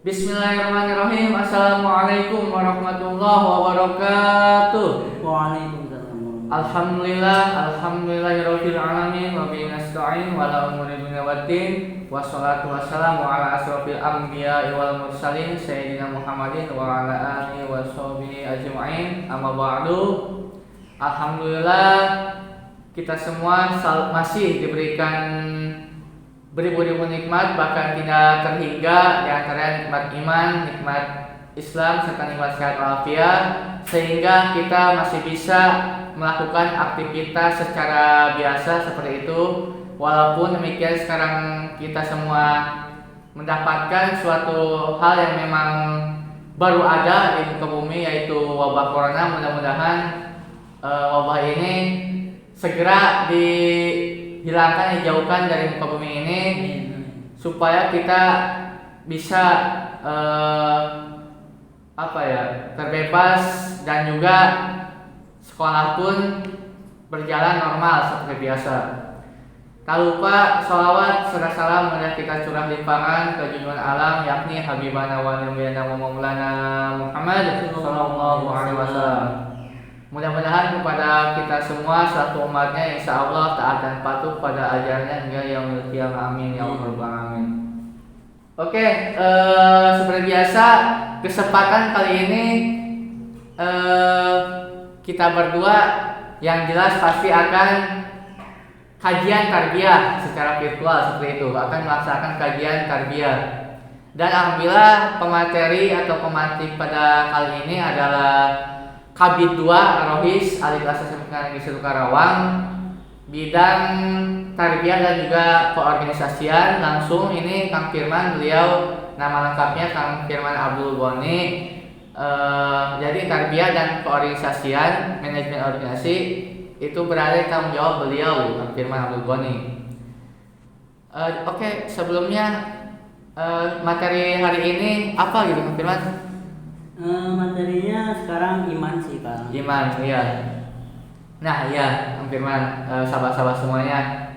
Bismillahirrahmanirrahim. Assalamualaikum warahmatullahi wabarakatuh. Waalaikumsalam. Alhamdulillahirabbil alamin wa bihi nasta'in wa la umuri dunya waddin. Wassalatu wassalamu ala asrofil anbiya'i wal mursalin sayyidina Muhammadin wa ala alihi wa sahbihi ajma'in. Amma ba'du. Alhamdulillah kita semua masih diberikan beribu-ribu nikmat, bahkan tidak terhingga, di antara nikmat iman, nikmat Islam, serta nikmat sehat walafiat, sehingga kita masih bisa melakukan aktivitas secara biasa seperti itu. Walaupun demikian, sekarang kita semua mendapatkan suatu hal yang memang baru ada di muka bumi, yaitu wabah corona. Mudah-mudahan wabah ini segera dihilangkan, dijauhkan dari muka bumi ini, supaya kita bisa terbebas, dan juga sekolah pun berjalan normal seperti biasa. Tak lupa sholawat serta salam kita curah limpahan ke junjungan alam, yakni Habibana wa Nabiyyana wa Maulana Muhammad sallallahu alaihi wasallam. Mudah-mudahan kepada kita semua selaku umatnya, insya Allah taat dan patuh pada ajarannya hingga yaumil qiyamah. Amin ya rabbal alamin. Oke, seperti biasa kesempatan kali ini kita berdua yang jelas pasti akan kajian tarbiyah secara virtual seperti itu, akan melaksanakan kajian tarbiyah. Dan alhamdulillah pemateri atau pemantik pada kali ini adalah Kabid 2 Rohis Alif Asasmi Negeri 1 Karawang, bidang tarbiyah dan juga keorganisasian. Langsung ini Kang Firman, beliau nama lengkapnya Kang Firman Abdul Boni. Jadi tarbiyah dan keorganisasian, manajemen organisasi itu berada di tanggung jawab beliau, Kang Firman Abdul Boni. Oke, sebelumnya materi hari ini apa gitu, Kang Firman? Materinya sekarang iman sih, Kang. Iman, iya. Nah, iya, Kang Firman, sahabat-sahabat semuanya,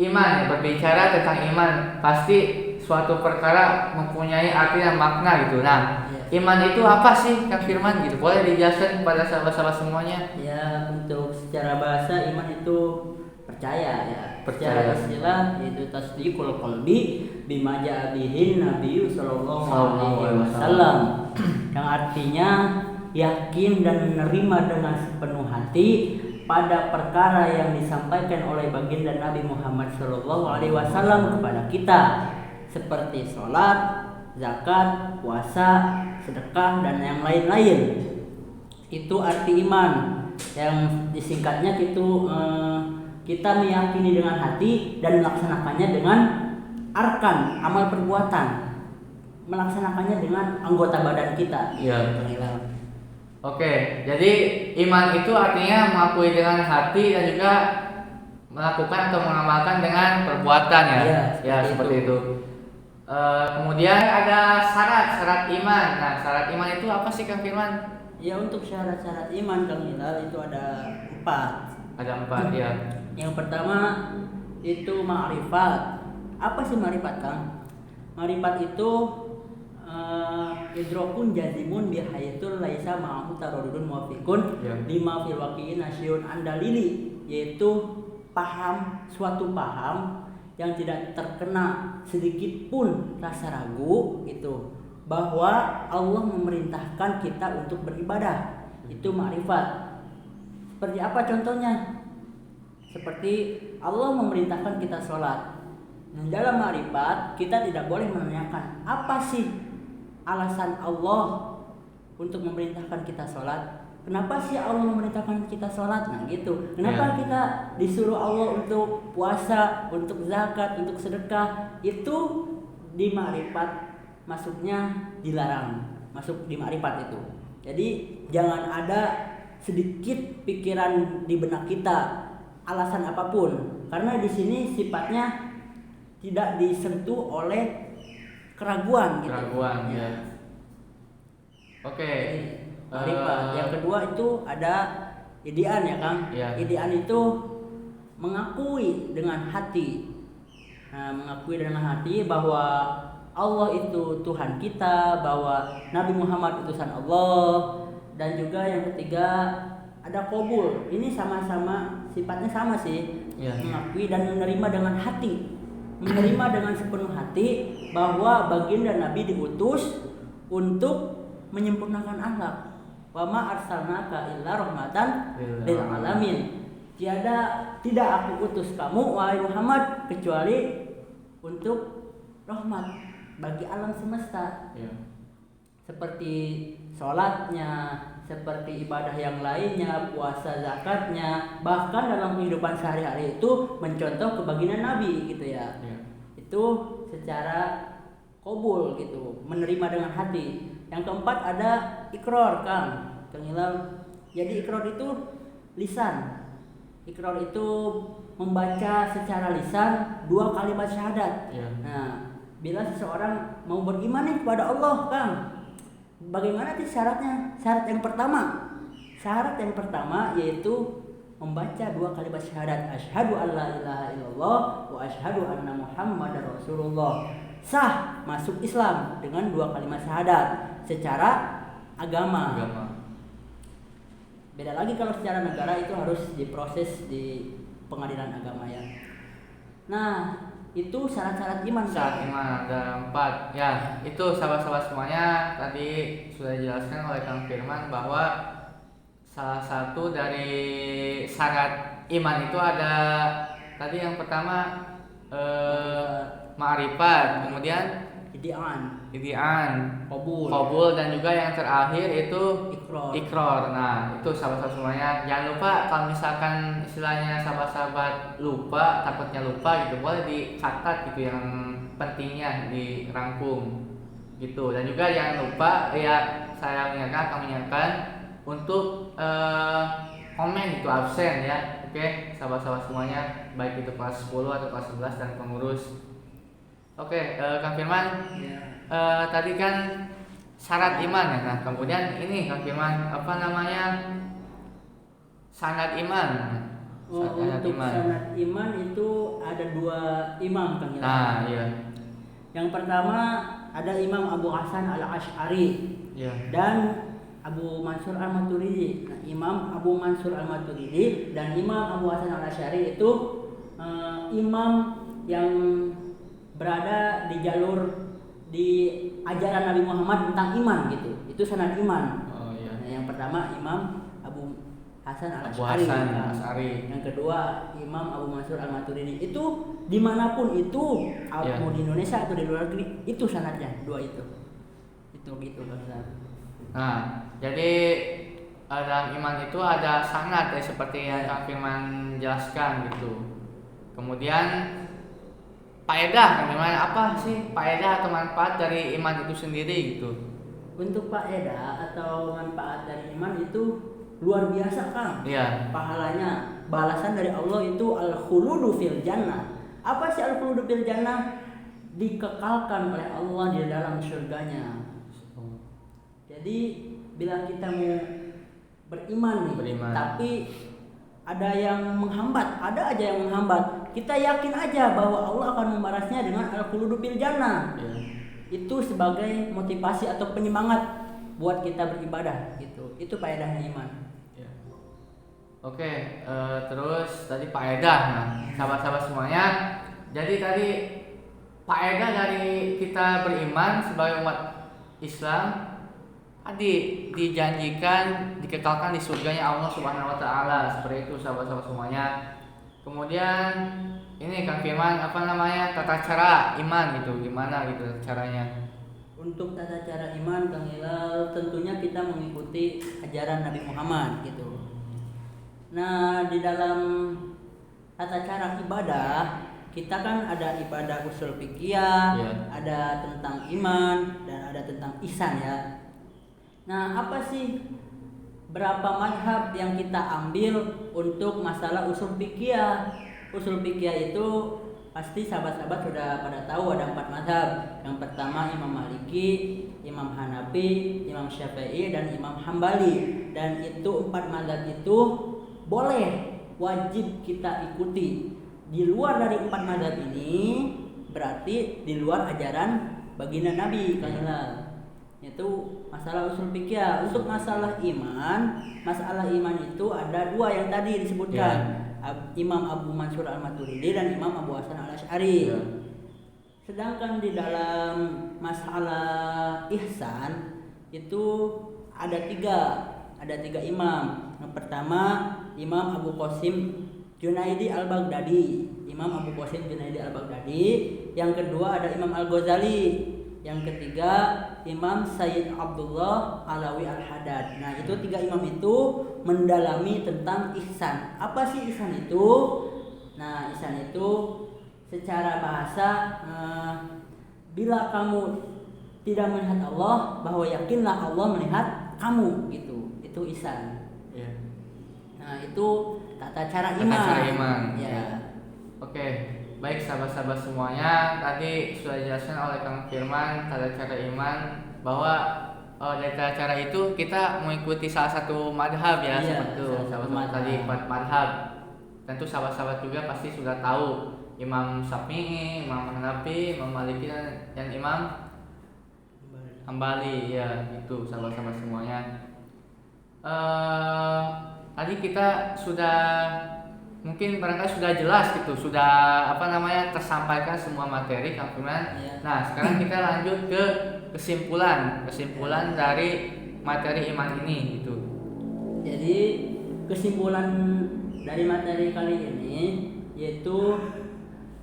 iman, berbicara tentang iman pasti suatu perkara mempunyai arti dan makna gitu. Nah, iman itu apa sih, Kang Firman gitu? Boleh dijelaskan kepada sahabat-sahabat semuanya? Ya, untuk secara bahasa iman itu percaya ya. Percaya. Secara istilah yaitu tasdiqul qalbi bima ja'a bihi Nabi sallallahu alaihi wasallam. Yang artinya yakin dan menerima dengan sepenuh hati pada perkara yang disampaikan oleh baginda Nabi Muhammad sallallahu alaihi wasallam kepada kita, seperti sholat, zakat, puasa, sedekah, dan yang lain-lain. Itu arti iman yang disingkatnya itu kita meyakini dengan hati dan melaksanakannya dengan arkan, amal perbuatan, melaksanakannya dengan anggota badan kita. Iya. Oke, jadi iman itu artinya mengakui dengan hati dan juga melakukan atau mengamalkan dengan perbuatan ya. Iya, Ya, seperti itu. Kemudian ada syarat iman. Nah, syarat iman itu apa sih, Kang Firman? Ya, untuk syarat-syarat iman, Kang Hilal, itu ada 4. Ada 4 ya. Yang pertama itu ma'rifat. Apa sih ma'rifat, Kang? Ma'rifat itu idrokun jazimun bihaitul laisa ma'ahu taradudun muwafiqun lima fil waqi'in nasyun andalili, yaitu suatu paham yang tidak terkena sedikit pun rasa ragu itu bahwa Allah memerintahkan kita untuk beribadah. Itu ma'rifat. Seperti apa contohnya? Seperti Allah memerintahkan kita sholat. Dalam ma'rifat kita tidak boleh menanyakan apa sih alasan Allah untuk memerintahkan kita sholat. Kenapa sih Allah memerintahkan kita sholat? Nah gitu. Kenapa kita disuruh Allah untuk puasa, untuk zakat, untuk sedekah? Itu di ma'rifat, masuknya dilarang. Masuk di ma'rifat itu. Jadi jangan ada sedikit pikiran di benak kita alasan apapun, karena di sini sifatnya tidak disentuh oleh keraguan gitu. Keraguan ya. Oke. Yang kedua itu ada idean ya, Kang. Ya. Idean itu mengakui dengan hati. Mengakui dengan hati bahwa Allah itu Tuhan kita, bahwa Nabi Muhammad utusan Allah, dan juga yang ketiga ada qabul. Ini sama-sama sifatnya sama sih, mengakui dan menerima dengan hati, menerima dengan sepenuh hati bahwa baginda Nabi diutus untuk menyempurnakan akhlak. Wa ma arsalnaka illa rahmatan lil alamin. Tidak aku utus kamu wahai Muhammad kecuali untuk rahmat bagi alam semesta. Seperti sholatnya, seperti ibadah yang lainnya, puasa, zakatnya, bahkan dalam kehidupan sehari-hari itu mencontoh kebagingan Nabi gitu ya. Itu secara qabul gitu, menerima dengan hati. Yang keempat ada ikrar, Kang Hilal. Jadi ikrar itu lisan. Ikrar itu membaca secara lisan 2 kalimat syahadat. Nah, bila seseorang mau beriman nih kepada Allah, Kang, bagaimana sih syaratnya? Syarat yang pertama yaitu membaca 2 kalimat syahadat, asyhadu alla ilaha illallah wa asyhadu anna muhammadar rasulullah. Sah masuk Islam dengan 2 kalimat syahadat secara agama. Beda lagi kalau secara negara, itu harus diproses di pengadilan agama ya. Nah, itu syarat-syarat iman. Syarat iman ada 4. Ya, itu sahabat-sahabat semuanya tadi sudah dijelaskan oleh Kang Firman bahwa salah satu dari syarat iman itu ada tadi yang pertama ma'rifat, kemudian idian, qabul, dan juga yang terakhir itu ikrar. Nah, itu sahabat-sahabat semuanya jangan lupa, kalau misalkan istilahnya sahabat-sahabat lupa, takutnya lupa gitu, boleh dicatat gitu yang pentingnya dirangkum gitu. Dan juga jangan lupa ya, saya mengingatkan untuk komen itu absen ya. Oke, sahabat-sahabat semuanya, baik itu kelas 10 atau kelas 11 dan pengurus. Oke, Kang Firman, tadi kan syarat iman ya. Nah, kemudian ini Kang Firman, apa namanya, sanad iman. Untuk sanad iman itu ada 2 imam, Kang. Nah, iya. Yang pertama ada Imam Abu Hasan al-Asy'ari dan Abu Mansur al-Maturidi. Nah, Imam Abu Mansur al-Maturidi dan Imam Abu Hasan al-Asy'ari itu imam yang berada di jalur di ajaran Nabi Muhammad tentang iman gitu. Itu sanad iman. Nah, yang pertama Imam Abu Hasan al-Asy'ari. Yang kedua Imam Abu Mansur al-Maturidi. Itu dimanapun itu, mau di Indonesia atau di luar negeri, itu sanadnya 2 itu. Itu gitu kan. Nah, jadi dalam iman itu ada sanad ya, seperti yang Kang Firman jelaskan gitu. Kemudian faedah, gimana, apa sih faedah atau manfaat dari iman itu sendiri gitu? Untuk faedah atau manfaat dari iman itu luar biasa, Kang. Pahalanya, balasan dari Allah itu al-khuludu fil jannah. Apa sih al-khuludu fil jannah? Dikekalkan oleh Allah di dalam surganya. Jadi bila kita mau beriman nih, tapi ada yang menghambat, ada aja yang menghambat, kita yakin aja bahwa Allah akan membalasnya dengan al-khuludu fil jannah. Itu sebagai motivasi atau penyemangat buat kita beribadah gitu. Itu faedahnya iman. Oke, terus tadi faedah. Nah, sahabat-sahabat semuanya, jadi tadi faedah dari kita beriman sebagai umat Islam tadi dijanjikan dikekalkan di surganya Allah Subhanahu wa taala. Seperti itu sahabat-sahabat semuanya. Kemudian ini Kang Firman, apa namanya, tata cara iman gitu, gimana gitu caranya? Untuk tata cara iman, Kang Hilal, tentunya kita mengikuti ajaran Nabi Muhammad gitu. Nah, di dalam tata cara ibadah, kita kan ada ibadah usul fikih, ada tentang iman dan ada tentang ihsan ya. Nah, apa sih berapa mazhab yang kita ambil untuk masalah usul fikih? Usul fikih itu pasti sahabat-sahabat sudah pada tahu ada 4 mazhab. Yang pertama Imam Maliki, Imam Hanafi, Imam Syafi'i, dan Imam Hambali. Dan itu 4 mazhab itu boleh, wajib kita ikuti. Di luar dari 4 mazhab ini berarti di luar ajaran baginda Nabi Kang Hilal. Itu masalah usul fikih. Untuk masalah iman itu ada dua yang tadi disebutkan. Imam Abu Mansur Al-Maturidi dan Imam Abu Hasan Al-Asy'ari. Sedangkan di dalam masalah ihsan itu ada tiga imam. Yang pertama Imam Abu Qasim Junaidi Al-Baghdadi. Yang kedua ada Imam Al-Ghazali. Yang ketiga Imam Sayyid Abdullah Alawi Al-Haddad. Nah, itu tiga imam itu mendalami tentang ihsan. Apa sih ihsan itu? Nah, ihsan itu secara bahasa bila kamu tidak melihat Allah, bahwa yakinlah Allah melihat kamu, gitu. Itu ihsan. Nah, itu tata cara iman. Ya. Oke. Baik sahabat-sahabat semuanya, tadi sudah dijelaskan oleh Kang Firman tata cara iman, bahwa dari tata cara itu kita mengikuti salah satu madhab ya, seperti itu sahabat-sahabat tadi, 4 madhab. Tentu sahabat-sahabat juga pasti sudah tahu Imam Syafi'i, Imam Hanafi, Imam Maliki, dan Imam Hambali ya, itu sahabat-sahabat semuanya. Tadi kita sudah mungkin barangkali sudah jelas gitu, sudah tersampaikan semua materi Kang Firman. Nah, sekarang kita lanjut ke kesimpulan dari materi iman ini gitu. Jadi kesimpulan dari materi kali ini yaitu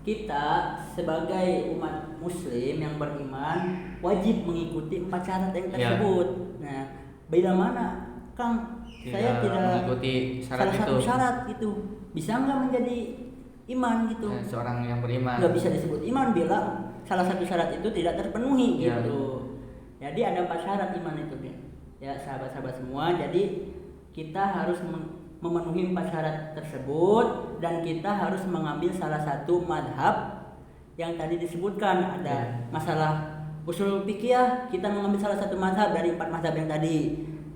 kita sebagai umat muslim yang beriman wajib mengikuti 4 syarat yang tersebut. Nah, beda mana Kang? Saya tidak mengikuti salah satu syarat itu. Bisa nggak menjadi iman gitu? Seorang yang beriman nggak bisa disebut iman bila salah satu syarat itu tidak terpenuhi gitu. Jadi ada 4 syarat iman itu ya sahabat-sahabat semua. Jadi kita harus memenuhi 4 syarat tersebut dan kita harus mengambil salah satu madhab yang tadi disebutkan. Ada masalah usul fikih, kita mengambil salah satu madhab dari 4 madhab yang tadi.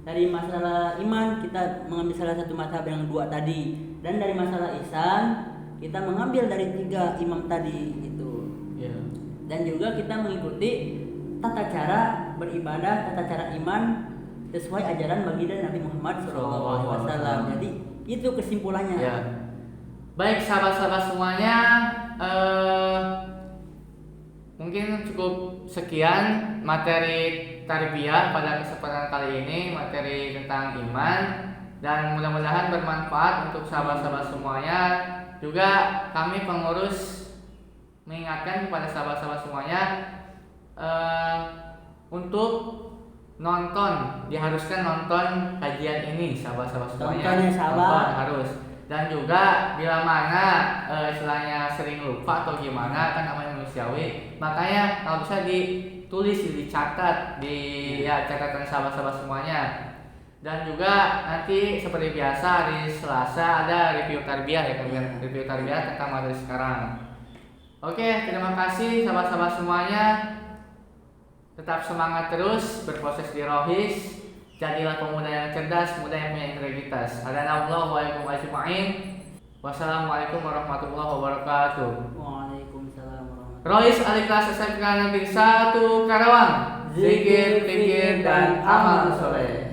Dari masalah iman kita mengambil salah satu madhab yang 2 tadi, dan dari masalah ihsan kita mengambil dari 3 imam tadi gitu. Dan juga kita mengikuti tata cara beribadah, tata cara iman sesuai ajaran baginda Nabi Muhammad SAW. Jadi itu kesimpulannya. Baik sahabat-sahabat semuanya, mungkin cukup sekian materi tarbiyah pada kesempatan kali ini, materi tentang iman, dan mudah-mudahan bermanfaat untuk sahabat-sahabat semuanya. Juga kami pengurus mengingatkan kepada sahabat-sahabat semuanya untuk diharuskan nonton kajian ini sahabat-sahabat semuanya. Nonton harus. Dan juga bila mana istilahnya sering lupa atau gimana, kan namanya manusiawi, makanya kalau bisa ditulis, dicatat di catatan sahabat-sahabat semuanya. Dan juga nanti seperti biasa hari Selasa ada review tarbiyah ya, review tarbiyah tentang materi sekarang. Oke, terima kasih sahabat-sahabat semuanya. Tetap semangat terus berproses di Rohis. Jadilah pemuda yang cerdas, pemuda yang punya integritas. Hadanallahu wa iyyakum ajma'in. Wassalamualaikum warahmatullahi wabarakatuh. Waalaikumsalam warahmatullahi wabarakatuh. Rohis Al-Ikhlas SMK Negeri 1 Karawang. Zikir, fikir, dan amal soleh.